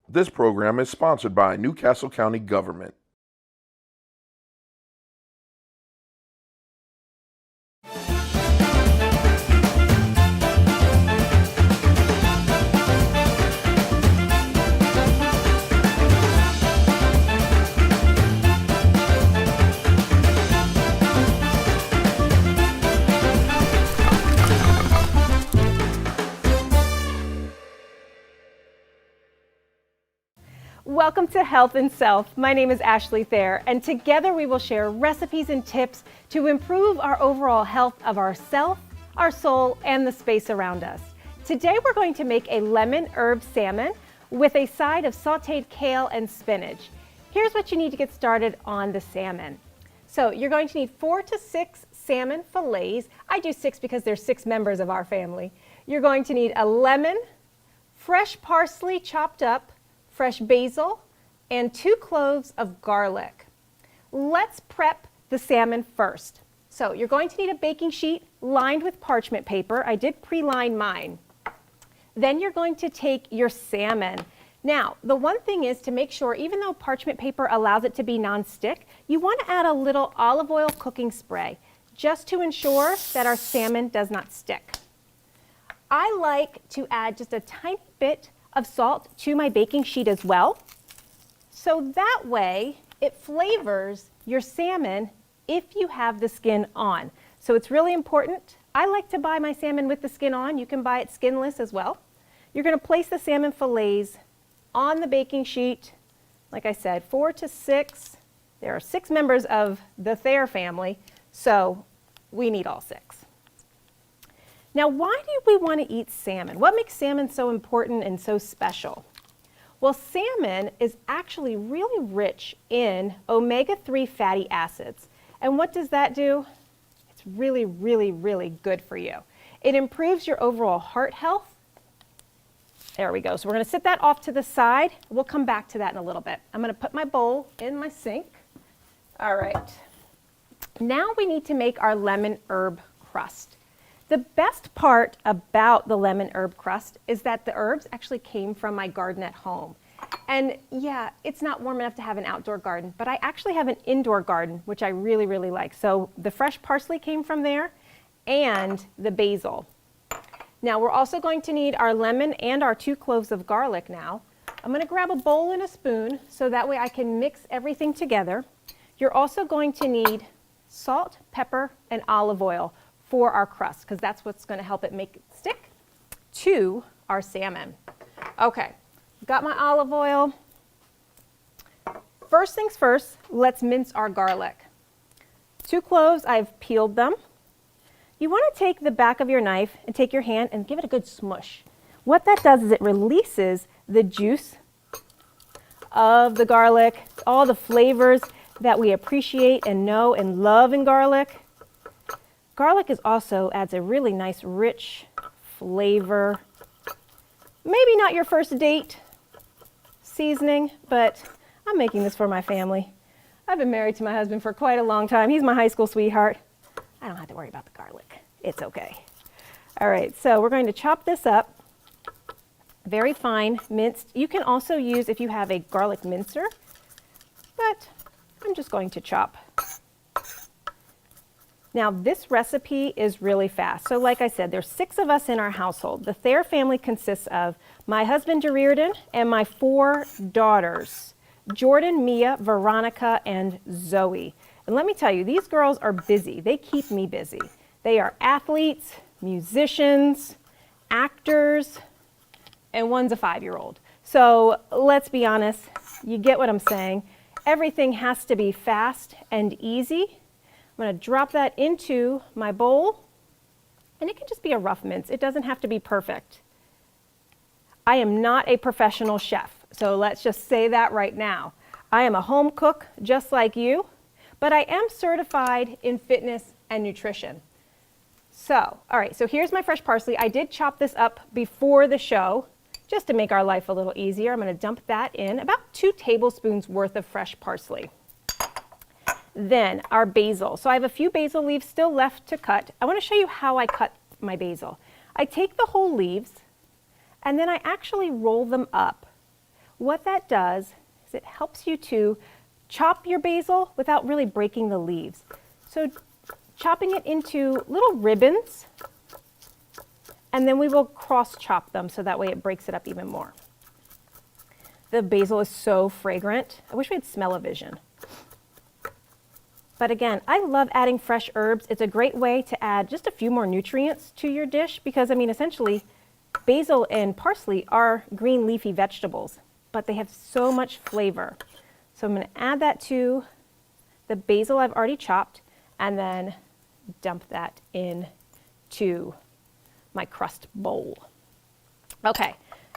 This program is sponsored by Newcastle County Government. Welcome to Health and Self. My name is Ashley Thayer, and together we will share recipes and tips to improve our overall health of ourself, our soul, and the space around us. Today we're going to make a lemon herb salmon with a side of sauteed kale and spinach. Here's what you need to get started on the salmon. So you're going to need 4 to 6 salmon fillets. I do 6 because there's 6 members of our family. You're going to need a lemon, fresh parsley chopped up, fresh basil, and 2 cloves of garlic. Let's prep the salmon first. So you're going to need a baking sheet lined with parchment paper. I did pre-line mine. Then you're going to take your salmon. Now, the one thing is to make sure, even though parchment paper allows it to be non-stick, you want to add a little olive oil cooking spray just to ensure that our salmon does not stick. I like to add just a tiny bit of salt to my baking sheet as well. So that way it flavors your salmon if you have the skin on. So it's really important. I like to buy my salmon with the skin on. You can buy it skinless as well. You're going to place the salmon fillets on the baking sheet. Like I said, 4 to 6. There are 6 members of the Thayer family, so we need all 6. Now, why do we want to eat salmon? What makes salmon so important and so special? Well, salmon is actually really rich in omega-3 fatty acids. And what does that do? It's really, really, really good for you. It improves your overall heart health. There we go. So we're going to sit that off to the side. We'll come back to that in a little bit. I'm going to put my bowl in my sink. All right. Now we need to make our lemon herb crust. The best part about the lemon herb crust is that the herbs actually came from my garden at home. And yeah, it's not warm enough to have an outdoor garden, but I actually have an indoor garden, which I really, really like. So the fresh parsley came from there and the basil. Now we're also going to need our lemon and our 2 cloves of garlic now. I'm going to grab a bowl and a spoon so that way I can mix everything together. You're also going to need salt, pepper, and olive oil for our crust, because that's what's going to help it make it stick to our salmon. Okay, got my olive oil. First things first, let's mince our garlic. 2 cloves, I've peeled them. You want to take the back of your knife and take your hand and give it a good smush. What that does is it releases the juice of the garlic, all the flavors that we appreciate and know and love in garlic. Garlic also adds a really nice, rich flavor. Maybe not your first date seasoning, but I'm making this for my family. I've been married to my husband for quite a long time. He's my high school sweetheart. I don't have to worry about the garlic. It's okay. All right, so we're going to chop this up. Very fine, minced. You can also use if you have a garlic mincer, but I'm just going to chop. Now this recipe is really fast. So like I said, there's 6 of us in our household. The Thayer family consists of my husband Reardon and my 4 daughters, Jordan, Mia, Veronica, and Zoe. And let me tell you, these girls are busy. They keep me busy. They are athletes, musicians, actors, and one's a 5-year-old. So let's be honest, you get what I'm saying. Everything has to be fast and easy. I'm going to drop that into my bowl, and it can just be a rough mince. It doesn't have to be perfect. I am not a professional chef, so let's just say that right now. I am a home cook just like you, but I am certified in fitness and nutrition. So, all right, so here's my fresh parsley. I did chop this up before the show just to make our life a little easier. I'm going to dump that in, about 2 tablespoons worth of fresh parsley. Then our basil. So I have a few basil leaves still left to cut. I want to show you how I cut my basil. I take the whole leaves and then I actually roll them up What that does is it helps you to chop your basil without really breaking the leaves. So chopping it into little ribbons, and then we will cross chop them so that way it breaks it up even more. The basil is so fragrant. I wish we had smell-o-vision. But again, I love adding fresh herbs. It's a great way to add just a few more nutrients to your dish because, I mean, essentially, basil and parsley are green leafy vegetables, but they have so much flavor. So I'm going to add that to the basil I've already chopped and then dump that into my crust bowl. Okay,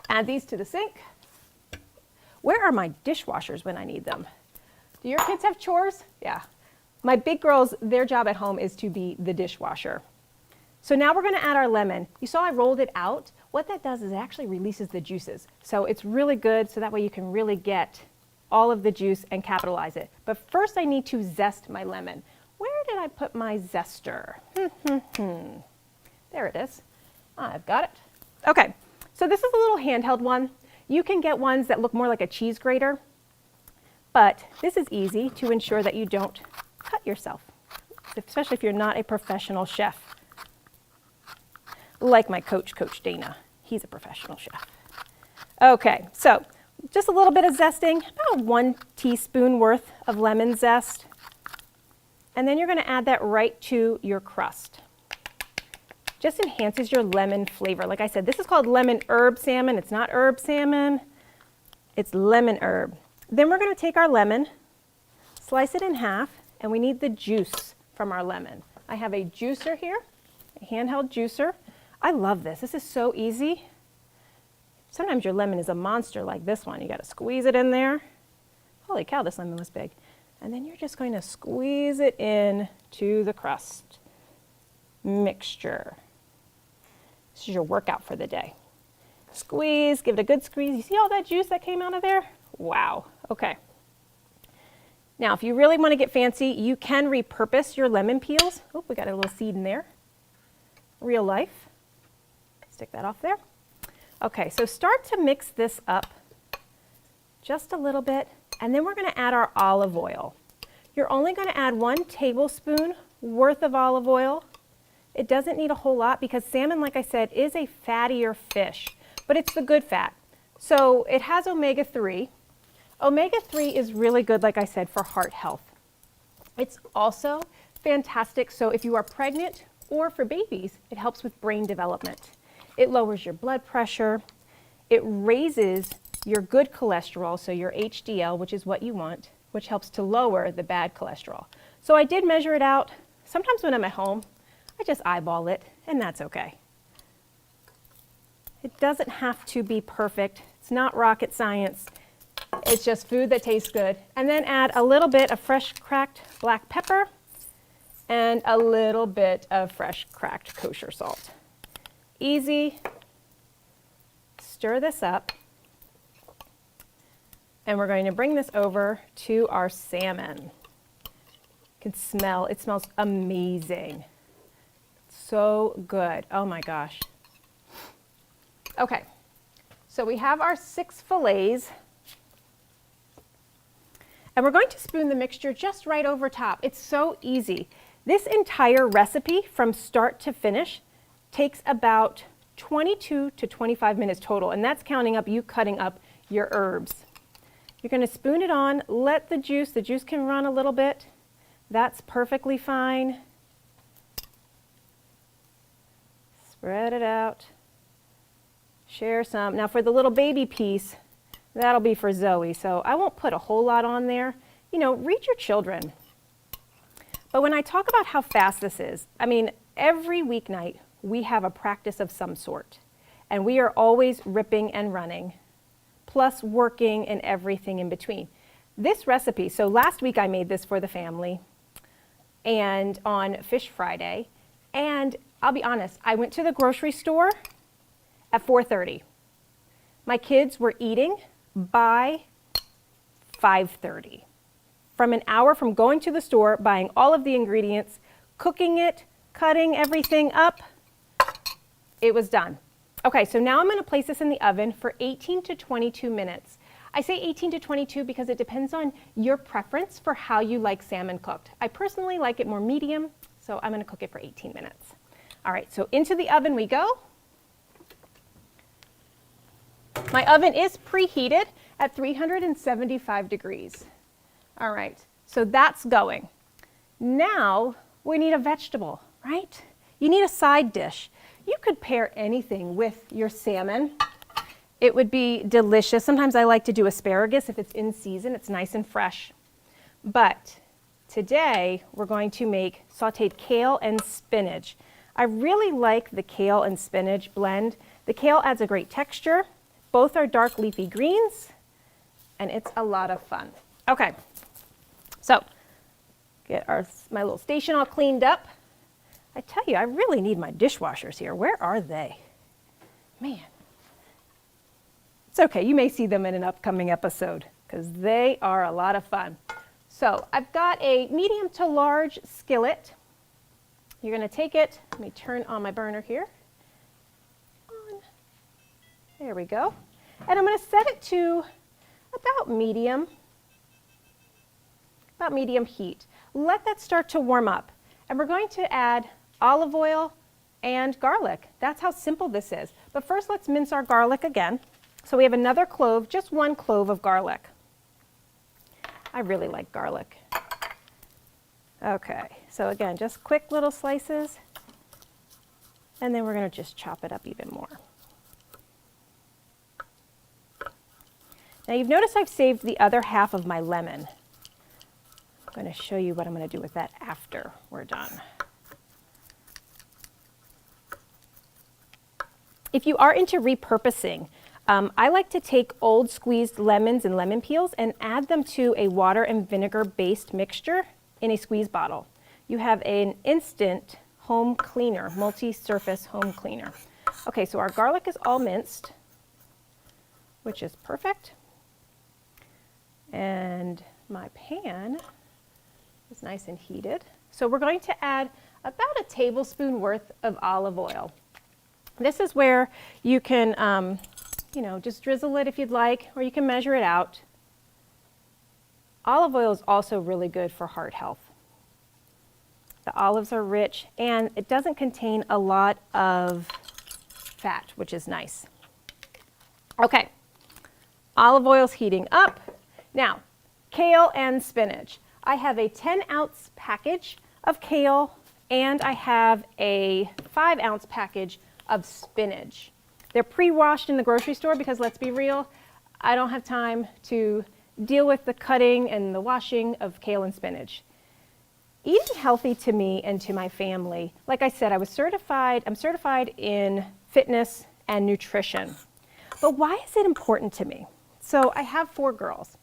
add these to the sink. Where are my dishwashers when I need them? Do your kids have chores? Yeah. My big girls, their job at home is to be the dishwasher. So now we're going to add our lemon. You saw I rolled it out. What that does is it actually releases the juices. So it's really good so that way you can really get all of the juice and capitalize it. But first I need to zest my lemon. Where did I put my zester? There it is. I've got it. Okay, so this is a little handheld one. You can get ones that look more like a cheese grater, but this is easy to ensure that you don't cut yourself, especially if you're not a professional chef. Like my coach, Coach Dana. He's a professional chef. Okay, so just a little bit of zesting, about 1 teaspoon worth of lemon zest. And then you're going to add that right to your crust. Just enhances your lemon flavor. Like I said, this is called lemon herb salmon. It's not herb salmon. It's lemon herb. Then we're going to take our lemon, slice it in half, and we need the juice from our lemon. I have a juicer here, a handheld juicer. I love this. This is so easy. Sometimes your lemon is a monster like this one. You got to squeeze it in there. Holy cow, this lemon was big. And then you're just going to squeeze it in to the crust mixture. This is your workout for the day. Squeeze, give it a good squeeze. You see all that juice that came out of there? Wow. Okay. Now, if you really want to get fancy, you can repurpose your lemon peels. Oh, we got a little seed in there. Real life. Stick that off there. Okay, so start to mix this up just a little bit, and then we're going to add our olive oil. You're only going to add 1 tablespoon worth of olive oil. It doesn't need a whole lot because salmon, like I said, is a fattier fish, but it's the good fat. So it has omega-3. Omega-3 is really good, like I said, for heart health. It's also fantastic, so if you are pregnant or for babies, it helps with brain development. It lowers your blood pressure. It raises your good cholesterol, so your HDL, which is what you want, which helps to lower the bad cholesterol. So I did measure it out. Sometimes when I'm at home, I just eyeball it, and that's okay. It doesn't have to be perfect. It's not rocket science. It's just food that tastes good. And then add a little bit of fresh cracked black pepper and a little bit of fresh cracked kosher salt. Easy. Stir this up. And we're going to bring this over to our salmon. You can smell, it smells amazing. So good. Oh my gosh. Okay, so we have our 6 fillets. And we're going to spoon the mixture just right over top. It's so easy. This entire recipe from start to finish takes about 22 to 25 minutes total, and that's counting up you cutting up your herbs. You're going to spoon it on, let the juice can run a little bit. That's perfectly fine. Spread it out. Share some. Now for the little baby piece, that'll be for Zoe, so I won't put a whole lot on there. You know, read your children. But when I talk about how fast this is, I mean, every weeknight we have a practice of some sort, and we are always ripping and running, plus working and everything in between. This recipe, so last week I made this for the family, and on Fish Friday, and I'll be honest, I went to the grocery store at 4:30. My kids were eating by 5:30. From an hour from going to the store, buying all of the ingredients, cooking it, cutting everything up, it was done. Okay, so now I'm going to place this in the oven for 18 to 22 minutes. I say 18 to 22 because it depends on your preference for how you like salmon cooked. I personally like it more medium, so I'm going to cook it for 18 minutes. All right, so into the oven we go. My oven is preheated at 375 degrees. All right, so that's going. Now we need a vegetable, right? You need a side dish. You could pair anything with your salmon. It would be delicious. Sometimes I like to do asparagus if it's in season. It's nice and fresh. But today we're going to make sauteed kale and spinach. I really like the kale and spinach blend. The kale adds a great texture. Both are dark leafy greens, and it's a lot of fun. Okay, so get my little station all cleaned up. I tell you, I really need my dishwashers here. Where are they? Man. It's okay, you may see them in an upcoming episode because they are a lot of fun. So I've got a medium to large skillet. You're going to take it, let me turn on my burner here. There we go. And I'm going to set it to about medium heat. Let that start to warm up. And we're going to add olive oil and garlic. That's how simple this is. But first let's mince our garlic again. So we have another clove, just 1 clove of garlic. I really like garlic. Okay, so again, just quick little slices. And then we're going to just chop it up even more. Now you've noticed I've saved the other half of my lemon. I'm going to show you what I'm going to do with that after we're done. If you are into repurposing, I like to take old squeezed lemons and lemon peels and add them to a water and vinegar based mixture in a squeeze bottle. You have an instant home cleaner, multi-surface home cleaner. Okay, so our garlic is all minced, which is perfect. And my pan is nice and heated. So we're going to add about a tablespoon worth of olive oil. This is where you can, just drizzle it if you'd like, or you can measure it out. Olive oil is also really good for heart health. The olives are rich and it doesn't contain a lot of fat, which is nice. Okay, olive oil's heating up. Now, kale and spinach. I have a 10-ounce package of kale and I have a 5-ounce package of spinach. They're pre-washed in the grocery store because let's be real, I don't have time to deal with the cutting and the washing of kale and spinach. Eating healthy to me and to my family, like I said, I'm certified in fitness and nutrition. But why is it important to me? So I have 4 girls.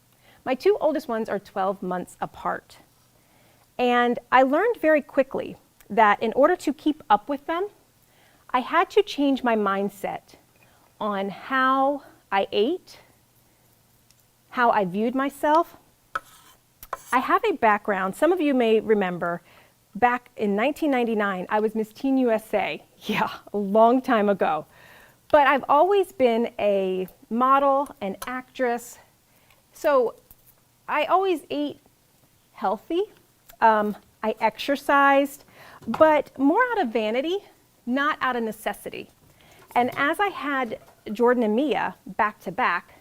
My 2 oldest ones are 12 months apart. And I learned very quickly that in order to keep up with them, I had to change my mindset on how I ate, how I viewed myself. I have a background, some of you may remember, back in 1999, I was Miss Teen USA. Yeah, a long time ago. But I've always been a model, an actress. So I always ate healthy. I exercised, but more out of vanity, not out of necessity. And as I had Jordan and Mia back to back,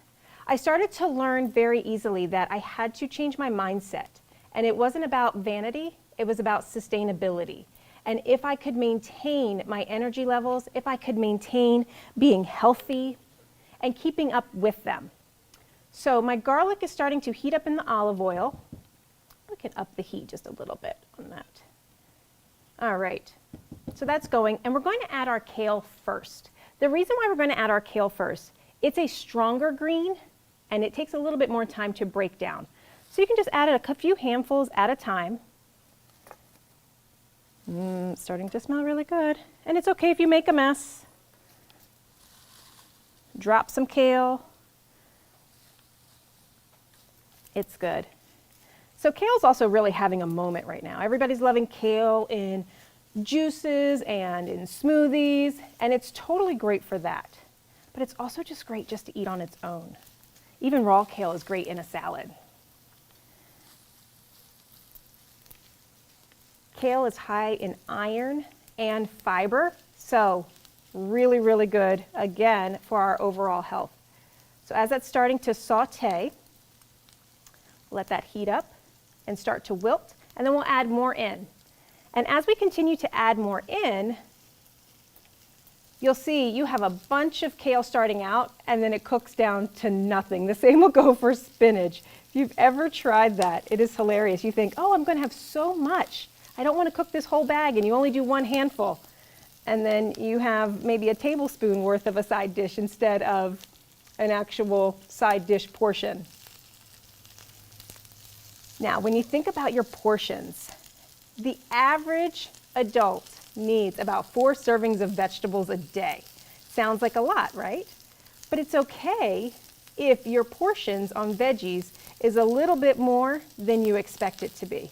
I started to learn very easily that I had to change my mindset. And it wasn't about vanity, it was about sustainability. And if I could maintain my energy levels, if I could maintain being healthy and keeping up with them. So my garlic is starting to heat up in the olive oil. We can up the heat just a little bit on that. All right, so that's going, and we're going to add our kale first. The reason why we're going to add our kale first, it's a stronger green, and it takes a little bit more time to break down. So you can just add it a few handfuls at a time. It's starting to smell really good. And it's okay if you make a mess. Drop some kale. It's good. So kale's also really having a moment right now. Everybody's loving kale in juices and in smoothies, and it's totally great for that. But it's also just great just to eat on its own. Even raw kale is great in a salad. Kale is high in iron and fiber, so really, really good, again, for our overall health. So as that's starting to saute, let that heat up and start to wilt, and then we'll add more in. And as we continue to add more in, you'll see you have a bunch of kale starting out, and then it cooks down to nothing. The same will go for spinach. If you've ever tried that, it is hilarious. You think, oh, I'm going to have so much. I don't want to cook this whole bag, and you only do one handful. And then you have maybe a tablespoon worth of a side dish instead of an actual side dish portion. Now, when you think about your portions, the average adult needs about 4 servings of vegetables a day. Sounds like a lot, right? But it's okay if your portions on veggies is a little bit more than you expect it to be.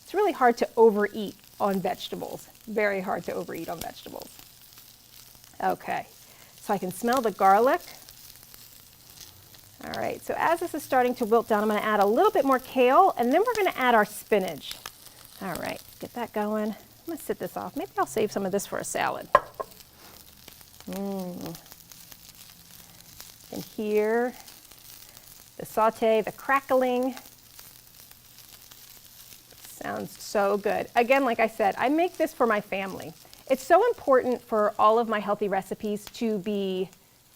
It's really hard to overeat on vegetables. Very hard to overeat on vegetables. Okay, so I can smell the garlic. All right, so as this is starting to wilt down, I'm going to add a little bit more kale, and then we're going to add our spinach. All right, get that going. I'm going to sit this off. Maybe I'll save some of this for a salad. And hear the saute, the crackling. Sounds so good. Again, like I said, I make this for my family. It's so important for all of my healthy recipes to be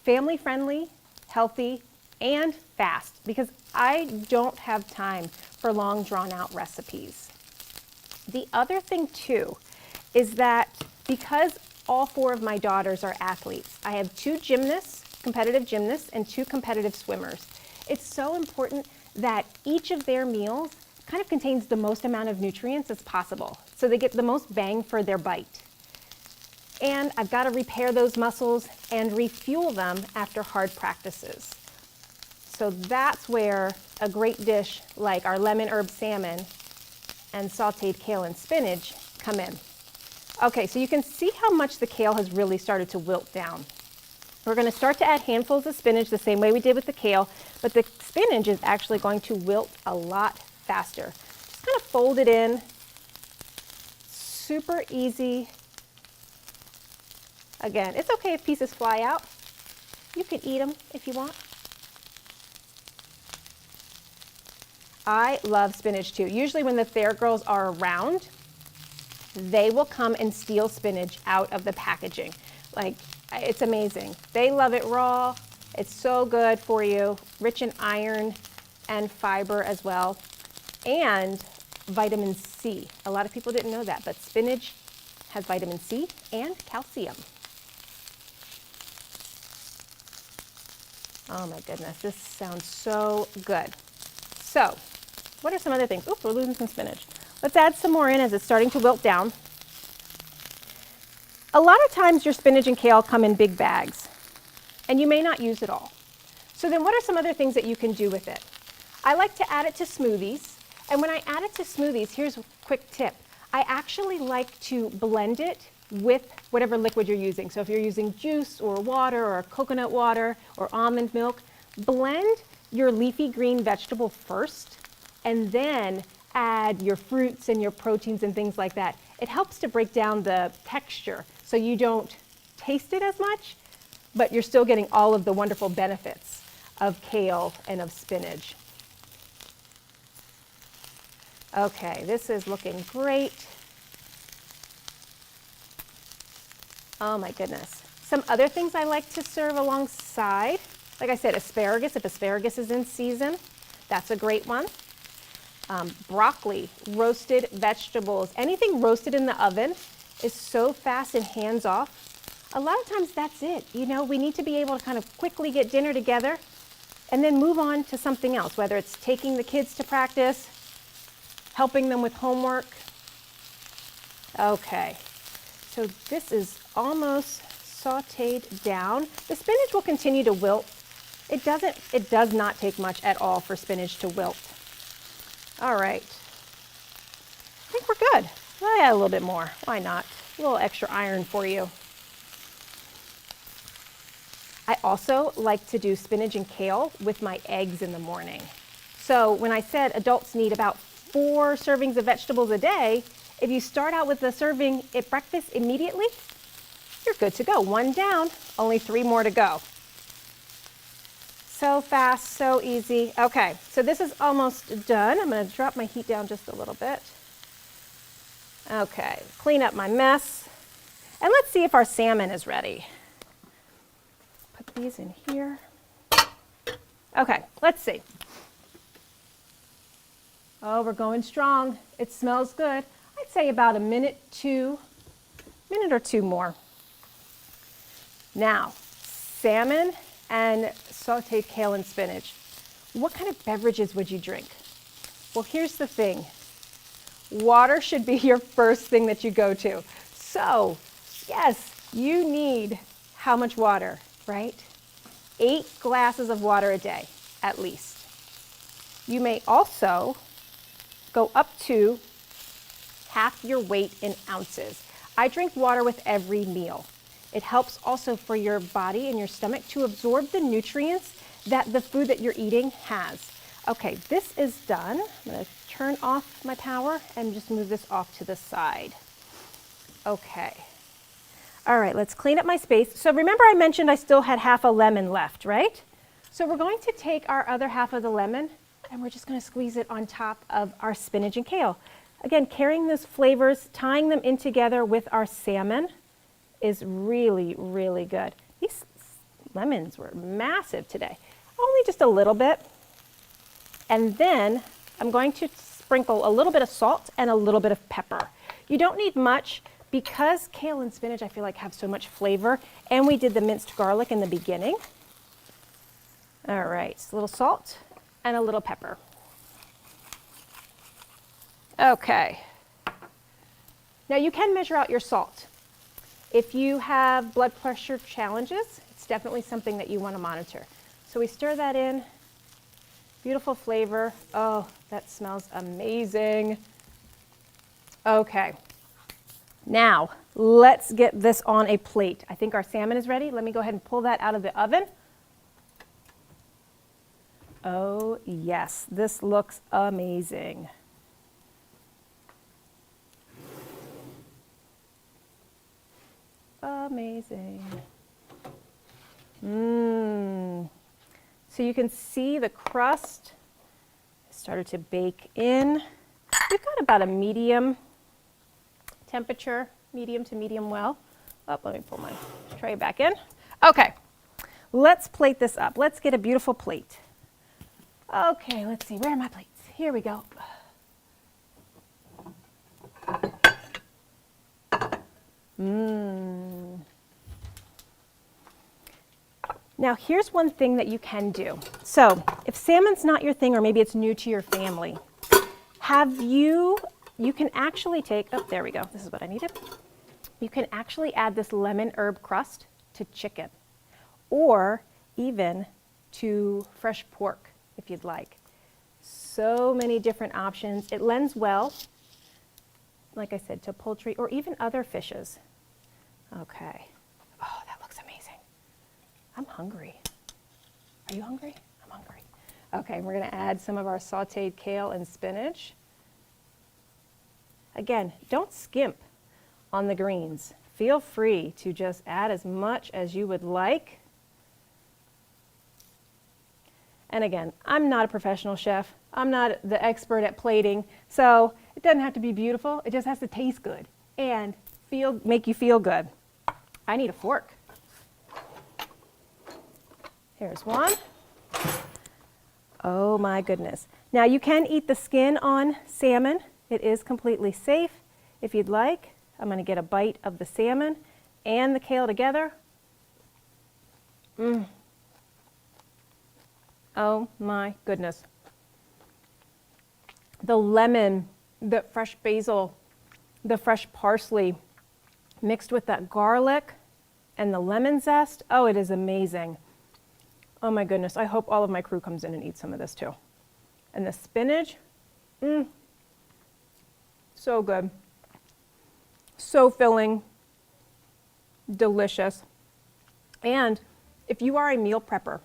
family friendly, healthy, and fast, because I don't have time for long drawn out recipes. The other thing too is that because all 4 of my daughters are athletes, I have 2 gymnasts, competitive gymnasts, and 2 competitive swimmers. It's so important that each of their meals kind of contains the most amount of nutrients as possible, so they get the most bang for their bite. And I've got to repair those muscles and refuel them after hard practices. So that's where a great dish like our lemon herb salmon and sauteed kale and spinach come in. Okay, so you can see how much the kale has really started to wilt down. We're going to start to add handfuls of spinach the same way we did with the kale, but the spinach is actually going to wilt a lot faster. Just kind of fold it in. Super easy. Again, it's okay if pieces fly out. You can eat them if you want. I love spinach too. Usually when the Thayer girls are around, they will come and steal spinach out of the packaging. Like, it's amazing. They love it raw. It's so good for you. Rich in iron and fiber as well. And vitamin C. A lot of people didn't know that, but spinach has vitamin C and calcium. Oh my goodness, this sounds so good. So, what are some other things? Oops, we're losing some spinach. Let's add some more in as it's starting to wilt down. A lot of times your spinach and kale come in big bags, and you may not use it all. So then what are some other things that you can do with it? I like to add it to smoothies, and when I add it to smoothies, here's a quick tip. I actually like to blend it with whatever liquid you're using. So if you're using juice or water or coconut water or almond milk, blend your leafy green vegetable first, and then add your fruits and your proteins and things like that. It helps to break down the texture so you don't taste it as much, but you're still getting all of the wonderful benefits of kale and of spinach. Okay, this is looking great. Oh my goodness. Some other things I like to serve alongside, like I said, asparagus, if asparagus is in season, that's a great one. Broccoli, roasted vegetables, anything roasted in the oven is so fast and hands off. A lot of times that's it. You know, we need to be able to kind of quickly get dinner together and then move on to something else, whether it's taking the kids to practice, helping them with homework. Okay, so this is almost sauteed down. The spinach will continue to wilt. It does not take much at all for spinach to wilt. All right, I think we're good. I'll add a little bit more, why not? A little extra iron for you. I also like to do spinach and kale with my eggs in the morning. So when I said adults need about 4 servings of vegetables a day, if you start out with a serving at breakfast immediately, you're good to go. 1 down, only 3 more to go. So fast, so easy. Okay, so this is almost done. I'm going to drop my heat down just a little bit. Okay, clean up my mess. And let's see if our salmon is ready. Put these in here. Okay, let's see. Oh, we're going strong. It smells good. I'd say about a minute or two more. Now, salmon and sauteed kale and spinach. What kind of beverages would you drink? Well, here's the thing. Water should be your first thing that you go to. So, yes, you need how much water, right? 8 glasses of water a day, at least. You may also go up to half your weight in ounces. I drink water with every meal. It helps also for your body and your stomach to absorb the nutrients that the food that you're eating has. Okay, this is done. I'm going to turn off my power and just move this off to the side. Okay. All right, let's clean up my space. So remember I mentioned I still had half a lemon left, right? So we're going to take our other half of the lemon and we're just going to squeeze it on top of our spinach and kale. Again, carrying those flavors, tying them in together with our salmon is really, really good. These lemons were massive today. Only just a little bit. And then I'm going to sprinkle a little bit of salt and a little bit of pepper. You don't need much because kale and spinach I feel like have so much flavor, and we did the minced garlic in the beginning. All right, so a little salt and a little pepper. Okay. Now you can measure out your salt. If you have blood pressure challenges, it's definitely something that you want to monitor. So we stir that in. Beautiful flavor. Oh, that smells amazing. Okay. Now, let's get this on a plate. I think our salmon is ready. Let me go ahead and pull that out of the oven. Oh, yes, this looks amazing. Amazing. So you can see the crust started to bake in. We've got about a medium temperature, medium to medium well. Oh, let me pull my tray back in. Okay, let's plate this up. Let's get a beautiful plate. Okay, let's see, where are my plates? Here we go. Now here's one thing that you can do. So if salmon's not your thing, or maybe it's new to your family, you can actually take, oh, there we go, this is what I needed. You can actually add this lemon herb crust to chicken, or even to fresh pork if you'd like. So many different options. It lends well, like I said, to poultry or even other fishes. Okay. Oh, that looks amazing. I'm hungry. Are you hungry? I'm hungry. Okay, we're going to add some of our sauteed kale and spinach. Again, don't skimp on the greens. Feel free to just add as much as you would like. And again, I'm not a professional chef. I'm not the expert at plating, so it doesn't have to be beautiful. It just has to taste good and make you feel good. I need a fork. Here's one. Oh my goodness. Now you can eat the skin on salmon. It is completely safe. If you'd like, I'm going to get a bite of the salmon and the kale together. Oh my goodness. The lemon, the fresh basil, the fresh parsley mixed with that garlic and the lemon zest. Oh, it is amazing. Oh my goodness. I hope all of my crew comes in and eats some of this too. And the spinach, so good. So filling, delicious. And If you are a meal prepper,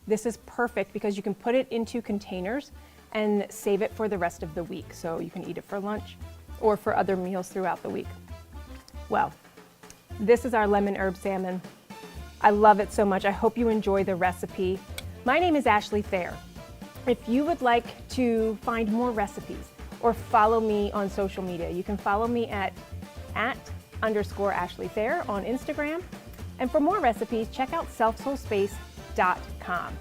this is perfect because you can put it into containers and save it for the rest of the week. So you can eat it for lunch or for other meals throughout the week. Well, this is our lemon herb salmon. I love it so much. I hope you enjoy the recipe. My name is Ashley Thayer. If you would like to find more recipes or follow me on social media, you can follow me at @_Ashley Thayer on Instagram. And for more recipes, check out selfsoulspace.com.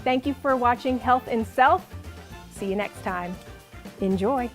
Thank you for watching Health and Self. See you next time. Enjoy.